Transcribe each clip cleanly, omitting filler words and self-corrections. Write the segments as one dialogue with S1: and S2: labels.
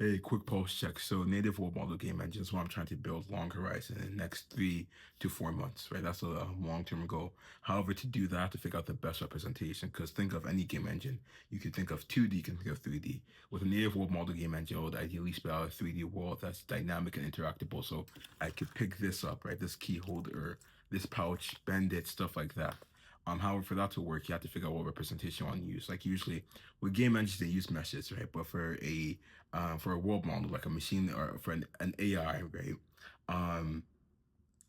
S1: Hey, quick pulse check. So native world model game engine is what I'm trying to build long horizon in the next 3 to 4 months, right? That's a long-term goal. However, to do that, to figure out the best representation, because think of any game engine. You can think of 2D, you can think of 3D. With a native world model game engine, I would ideally spell out a 3D world that's dynamic and interactable. So I could pick this up, right? This key holder, this pouch, bend it, stuff like that. However, for that to work, you have to figure out what representation you want to use. Like usually with game engines, they use meshes, right? But for a world model like a machine or for an AI, right? Um,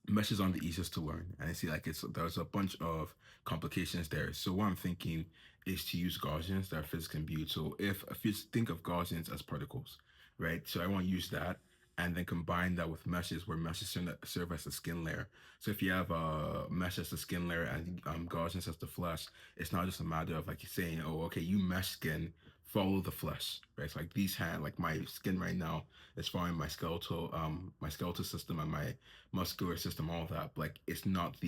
S1: Meshes aren't the easiest to learn, and I see like it's there's a bunch of complications there. So what I'm thinking is to use Gaussians that are physically imbued. So if you think of Gaussians as particles, right? So I want to use that and then combine that with meshes where meshes serve as a skin layer. So if you have a mesh as a skin layer and Gaussians as the flesh, it's not just a matter of like you're saying, oh, okay, you mesh skin, follow the flesh, right? It's like these hand, like my skin right now is following my skeletal system and my muscular system, all of that. But like it's not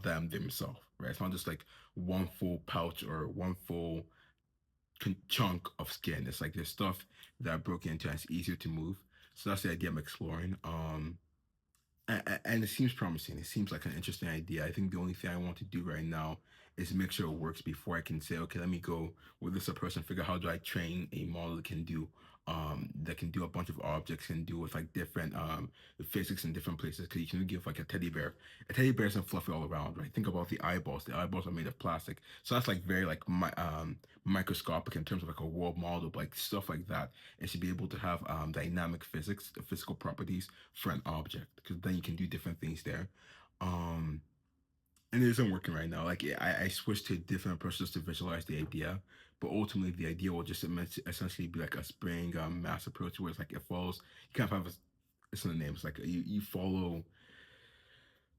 S1: them themselves, right? It's not just like one full pouch or one full chunk of skin. It's like there's stuff that are broken into and it's easier to move. So that's the idea I'm exploring. And it seems promising. It seems like an interesting idea. I think the only thing I want to do right now is make sure it works before I can say, okay, let me go with this approach and figure out how do I train a model that can do a bunch of objects and do with like different physics in different places. Because you can give like a teddy bear. A teddy bear isn't fluffy all around, right? Think about the eyeballs. The eyeballs are made of plastic. So that's like very like microscopic in terms of like a world model, but like stuff like that. It should be able to have dynamic physics, physical properties for an object because then you can do different things there. Um, and it isn't working right now. Like I switched to different approaches to visualize the idea, but ultimately the idea will just essentially be like a spring mass approach where it's like it follows. You kind of have it's in the name. It's like you follow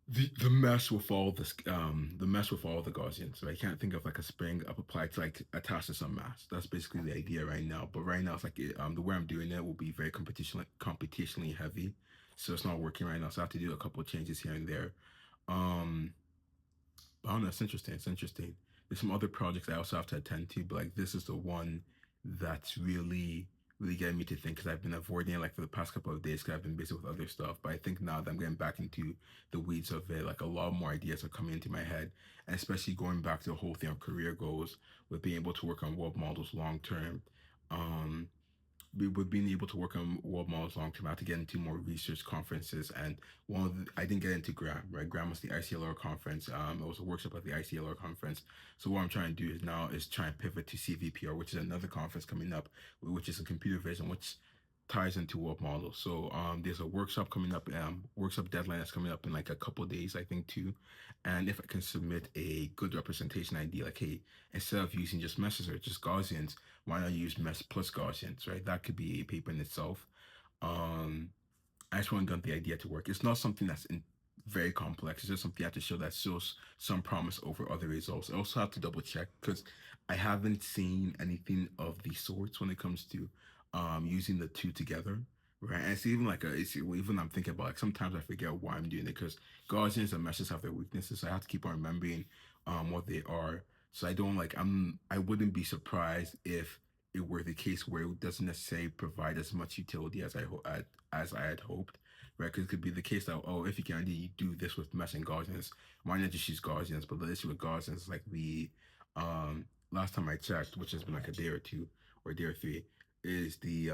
S1: the mesh will follow the mesh will follow the Gaussian. So I can't think of like a spring up applied to like attach to some mass. That's basically the idea right now. But right now it's like the way I'm doing it will be very computationally heavy. So it's not working right now. So I have to do a couple of changes here and there. Um but I don't know, it's interesting. It's interesting. There's some other projects I also have to attend to, but like this is the one that's really getting me to think because I've been avoiding it like for the past couple of days because I've been busy with other stuff. But I think now that I'm getting back into the weeds of it, like a lot more ideas are coming into my head, and especially going back to the whole thing of career goals with being able to work on world models long term. Um, with being able to work on world models long term, I had to get into more research conferences. And I didn't get into GRAM, right? GRAM was the ICLR conference. It was a workshop at the ICLR conference. So what I'm trying to do is now is try and pivot to CVPR, which is another conference coming up, which is a computer vision, which ties into world models. So there's a workshop coming up, workshop deadline that's coming up in like a couple of days, I think too. And if I can submit a good representation idea, like hey, instead of using just meshes or just Gaussians, why not use mesh plus Gaussians, right? That could be a paper in itself. Um, I just want to get the idea to work. It's not something very complex. It's just something I have to show that shows some promise over other results. I also have to double check because I haven't seen anything of the sorts when it comes to using the two together. Right. And it's even like even I'm thinking about like sometimes I forget why I'm doing it because Gaussians and meshes have their weaknesses. So I have to keep on remembering what they are. So I don't like I wouldn't be surprised if it were the case where it doesn't necessarily provide as much utility as I had hoped, right? Because it could be the case that oh, if you can indeed do this with mesh and Gaussians, why not just use Gaussians? But the issue with Gaussians is like the last time I checked, which has been like a day or two or a day or three, is the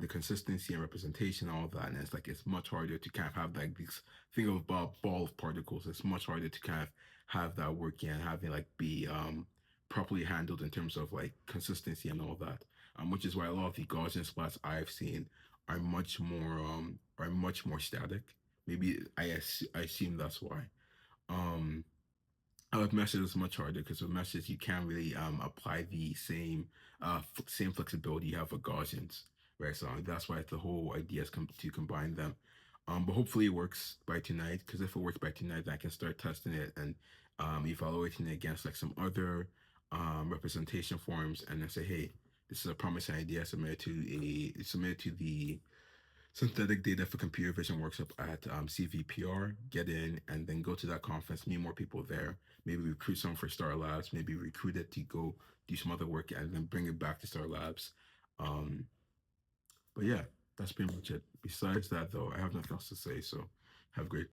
S1: consistency and representation, all of that, and it's like it's much harder to kind of have like this thing of ball of particles. It's much harder to kind of have that working and have it like be properly handled in terms of like consistency and all that. Which is why a lot of the Gaussian splats I've seen are much more static. Maybe I assume that's why. Um, with meshes it's much harder because with meshes you can't really apply the same flexibility you have with Gaussians, right? So that's why the whole idea is to combine them. But hopefully it works by tonight because if it works by tonight, then I can start testing it and evaluating it against like some other representation forms and then say, hey, this is a promising idea. Submit it to the synthetic data for computer vision workshop at CVPR, get in and then go to that conference, meet more people there, maybe recruit someone for Star Labs, maybe recruit it to go do some other work and then bring it back to Star Labs. Um, But yeah, that's pretty much it. Besides that, though, I have nothing else to say. So have a great